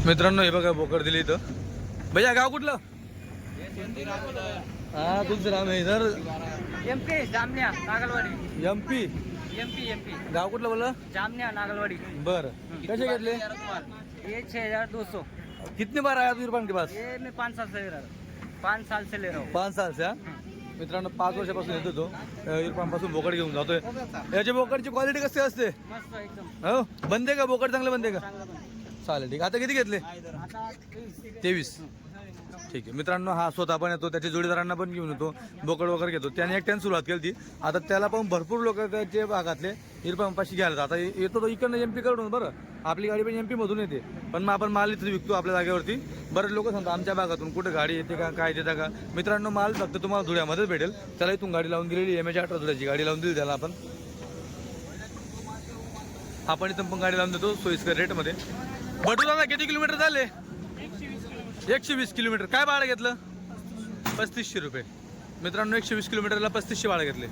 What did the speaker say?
मित्रांनो हे बघा बोकड दिली इथं. भैया गाव कुठलं? हा तुमचं राम आहे इधर एमपी जामन्या नागलवाडी. एमपी एमपी गाव कुठलं बोललं? जामन्या नागलवाडी. बर कैसे घेतले? ये 6200. कितनी बार आया तू इरफान के पास? ये मैं 5 साल से ले रहा हूँ. 5 साल से ले रहा हूँ. 5 साल से हा? मित्रांनो 5 वर्षापासून येतो तो इरफान पासून बोकड घेऊन जातोय. याच्या बोकडची क्वालिटी कशी असते? मस्त एकदम हो बंदे का बोकड चांगले बंदे का? चांगला पण. चालेल ठीक. आता किती घेतले? आता 23. ठीक आहे मित्रांनो हा स्वतः पण येतो त्याच्या जोडीदारांना पण घेऊन येतो बोकड वगैरे घेतो. त्याने एकट्याने सुरुवात केली ती. आता त्याला पण भरपूर लोक त्याच्या भागातले इरफान पाशी घ्यायला आता येतो तो इकडनं एमपी कडून. बरं आपली गाडी पण एमपी मधून येते पण मग आपण माल इथे विकतो आपल्या जागेवरती. बरेच लोक सांगतात आमच्या भागातून कुठे गाडी येते का काय देता का. मित्रांनो माल फक्त तुम्हाला धुळ्यामध्येच भेटेल. त्याला इथून गाडी लावून दिलेली MH-18 धुळ्याची गाडी लावून दिली त्याला आपण इथून पण गाडी लावून देतो सोयीस्कर रेटमध्ये. बटू दादा किती किलोमीटर झाले? 120 किलोमीटर. काय भाडं घेतलं? 3500 रुपये. मित्रांनो 120 किलोमीटरला 3500 भाडं घेतले.